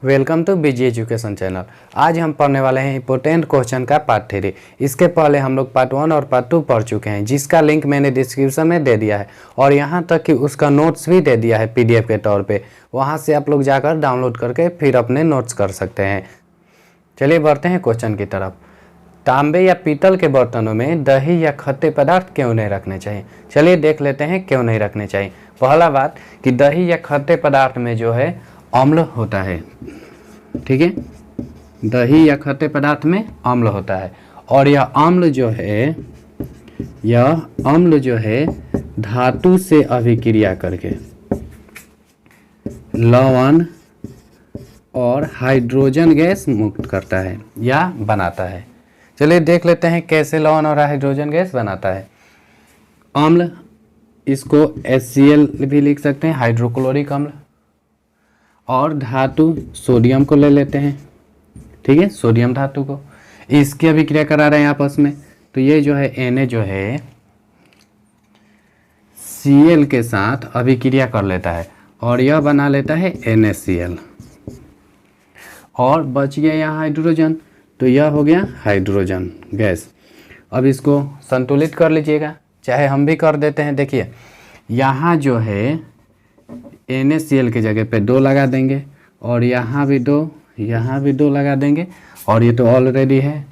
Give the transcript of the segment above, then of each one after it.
Welcome to BG education channel. आज हम पढ़ने वाले हैं इंपॉर्टेंट क्वेश्चन का पार्ट 3। इसके पहले हम लोग पार्ट 1 और पार्ट 2 पढ़ चुके हैं, जिसका लिंक मैंने डिस्क्रिप्शन में दे दिया है और यहाँ तक कि उसका नोट्स भी दे दिया है पीडीएफ के तौर पे। वहाँ से आप लोग जाकर डाउनलोड करके फिर अपने नोट्स कर सकते हैं। चलिए बढ़ते हैं क्वेश्चन की तरफ। तांबे या पीतल के बर्तनों में दही या खट्टे पदार्थ क्यों नहीं रखने चाहिए? चलिए देख लेते हैं क्यों नहीं रखने चाहिए। पहला बात कि दही या खट्टे पदार्थ में जो है अम्ल होता है, ठीक है। दही या खट्टे पदार्थ में अम्ल होता है और यह अम्ल जो है धातु से अभिक्रिया करके लवण और हाइड्रोजन गैस मुक्त करता है या बनाता है। चलिए देख लेते हैं कैसे लवण और हाइड्रोजन गैस बनाता है। अम्ल, इसको HCl भी लिख सकते हैं, हाइड्रोक्लोरिक अम्ल। और धातु सोडियम को ले लेते हैं, ठीक है, सोडियम धातु को। इसकी अभिक्रिया करा रहे हैं आपस में, तो ये जो है Na जो है Cl के साथ अभिक्रिया कर लेता है और यह बना लेता है NaCl और बच गया यहाँ हाइड्रोजन, तो यह हो गया हाइड्रोजन गैस। अब इसको संतुलित कर लीजिएगा, चाहे हम भी कर देते हैं। देखिए यहाँ जो है NaCl की जगह पे 2 लगा देंगे और यहाँ भी 2 लगा देंगे और ये तो ऑलरेडी है,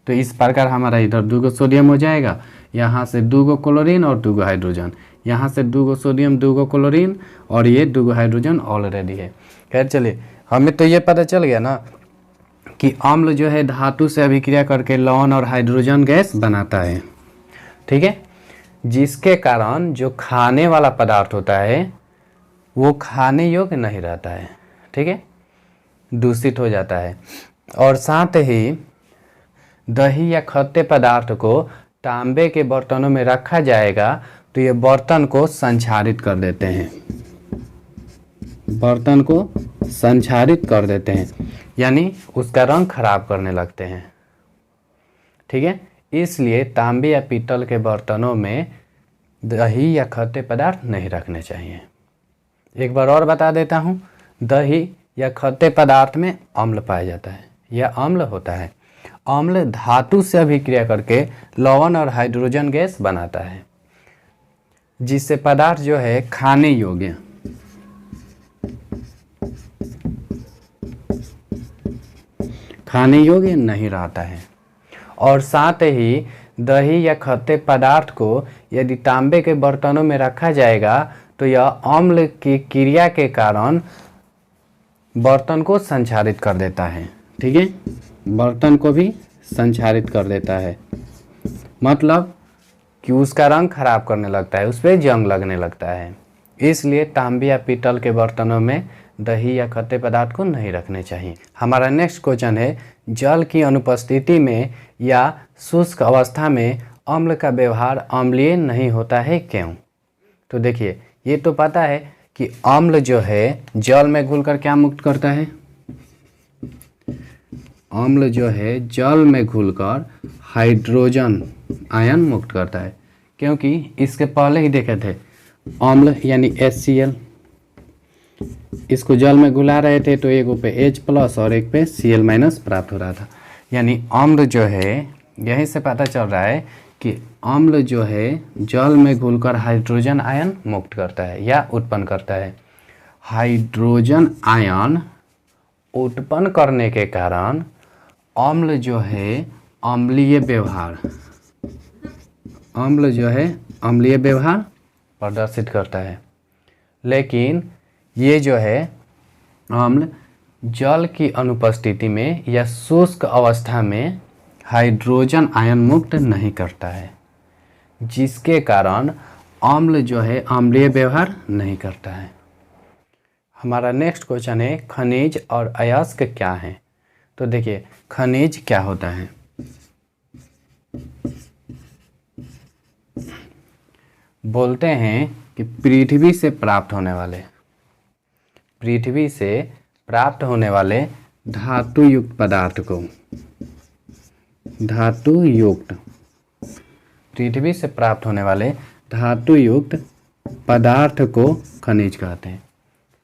तो इस प्रकार हमारा इधर 2 सोडियम हो जाएगा, यहाँ से 2 क्लोरीन और 2 हाइड्रोजन, यहाँ से 2 सोडियम 2 क्लोरीन और ये 2 हाइड्रोजन ऑलरेडी है। खैर चलिए, हमें तो ये पता चल गया ना कि अम्ल जो है धातु से अभिक्रिया करके लवण और हाइड्रोजन गैस बनाता है, ठीक है, जिसके कारण जो खाने वाला पदार्थ होता है वो खाने योग्य नहीं रहता है, ठीक है, दूषित हो जाता है। और साथ ही दही या खट्टे पदार्थ को तांबे के बर्तनों में रखा जाएगा तो ये बर्तन को संक्षारित कर देते हैं, बर्तन को संक्षारित कर देते हैं, यानी उसका रंग खराब करने लगते हैं, ठीक है। इसलिए तांबे या पीतल के बर्तनों में दही या खट्टे पदार्थ नहीं रखने चाहिए। एक बार और बता देता हूँ, दही या खट्टे पदार्थ में अम्ल पाया जाता है या अम्ल होता है। अम्ल धातु से अभिक्रिया करके लवण और हाइड्रोजन गैस बनाता है, जिससे पदार्थ जो है खाने योग्य नहीं रहता है। और साथ ही दही या खट्टे पदार्थ को यदि तांबे के बर्तनों में रखा जाएगा तो यह अम्ल की क्रिया के कारण बर्तन को संक्षारित कर देता है, ठीक है, बर्तन को भी संक्षारित कर देता है, मतलब कि उसका रंग खराब करने लगता है, उस पर जंग लगने लगता है। इसलिए तांबे या पीतल के बर्तनों में दही या खट्टे पदार्थ को नहीं रखने चाहिए। हमारा नेक्स्ट क्वेश्चन है, जल की अनुपस्थिति में या शुष्क अवस्था में अम्ल का व्यवहार अम्लीय नहीं होता है, क्यों? तो देखिए, ये तो पता है कि अम्ल जो है जल में घुलकर क्या मुक्त करता है, अम्ल जो है जल में घुलकर हाइड्रोजन आयन मुक्त करता है, क्योंकि इसके पहले ही देखे थे अम्ल यानी HCl, इसको जल में घुला रहे थे तो एक पे H+ और एक पे Cl- प्राप्त हो रहा था। यानी अम्ल जो है, यहीं से पता चल रहा है कि अम्ल जो है जल में घुलकर हाइड्रोजन आयन मुक्त करता है या उत्पन्न करता है। हाइड्रोजन आयन उत्पन्न करने के कारण अम्ल जो है अम्लीय व्यवहार प्रदर्शित करता है। लेकिन ये जो है अम्ल जल की अनुपस्थिति में या शुष्क अवस्था में हाइड्रोजन आयन मुक्त नहीं करता है, जिसके कारण अम्ल जो है अम्लीय व्यवहार नहीं करता है। हमारा नेक्स्ट क्वेश्चन है, खनिज और अयस्क क्या हैं? तो देखिए, खनिज क्या होता है? बोलते हैं कि पृथ्वी से प्राप्त होने वाले धातु युक्त पदार्थ को, पृथ्वी से प्राप्त होने वाले धातु युक्त पदार्थ को खनिज कहते हैं।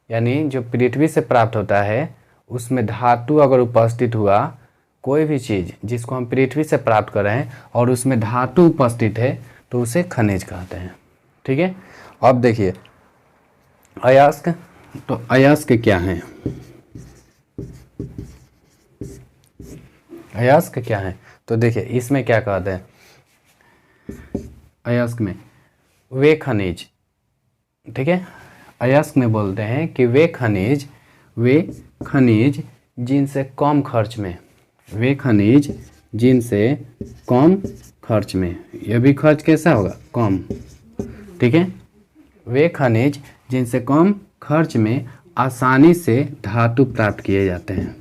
यानी जो पृथ्वी से प्राप्त होता है उसमें धातु अगर उपस्थित हुआ, कोई भी चीज़ जिसको हम पृथ्वी से प्राप्त कर रहे हैं और उसमें धातु उपस्थित है तो उसे खनिज कहते हैं। ठीक है, अब देखिए अयस्क, तो अयस्क क्या है, अयस्क क्या है, तो देखिए इसमें क्या कहते हैं, अयस्क में वे खनिज, ठीक है, अयस्क में बोलते हैं कि वे खनिज जिनसे कम खर्च में, वे खनिज जिनसे कम खर्च में, यह भी खर्च कैसा होगा, कम। ठीक है, वे खनिज जिनसे कम खर्च में आसानी से धातु प्राप्त किए जाते हैं,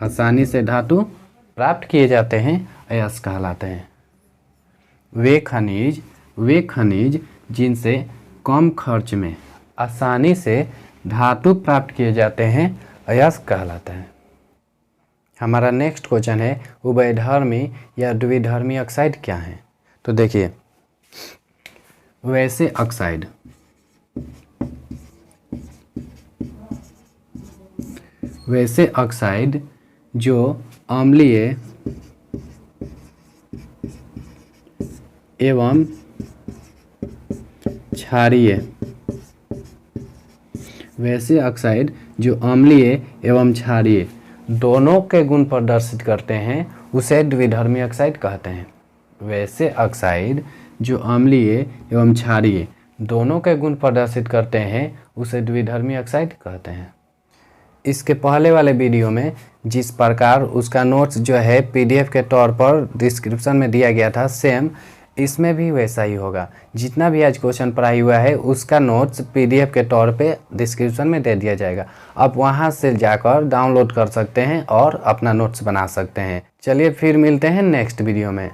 आसानी से धातु प्राप्त किए जाते हैं, अयस्क कहलाते हैं। वे खनिज जिनसे कम खर्च में आसानी से धातु प्राप्त किए जाते हैं, अयस्क कहलाता है। हमारा नेक्स्ट क्वेश्चन है उभयधर्मी या द्विधर्मी ऑक्साइड क्या है। तो देखिए वैसे ऑक्साइड जो अम्लीय एवं क्षारीय, वैसे ऑक्साइड जो अम्लीय एवं क्षारीय दोनों के गुण प्रदर्शित करते हैं उसे द्विधर्मी ऑक्साइड कहते हैं। वैसे ऑक्साइड जो अम्लीय एवं क्षारीय दोनों के गुण प्रदर्शित करते हैं उसे द्विधर्मी ऑक्साइड कहते हैं। इसके पहले वाले वीडियो में जिस प्रकार उसका नोट्स जो है पीडीएफ के तौर पर डिस्क्रिप्शन में दिया गया था, सेम इसमें भी वैसा ही होगा। जितना भी आज क्वेश्चन पढ़ाई हुआ है उसका नोट्स पीडीएफ के तौर पे डिस्क्रिप्शन में दे दिया जाएगा। आप वहां से जाकर डाउनलोड कर सकते हैं और अपना नोट्स बना सकते हैं। चलिए फिर मिलते हैं नेक्स्ट वीडियो में।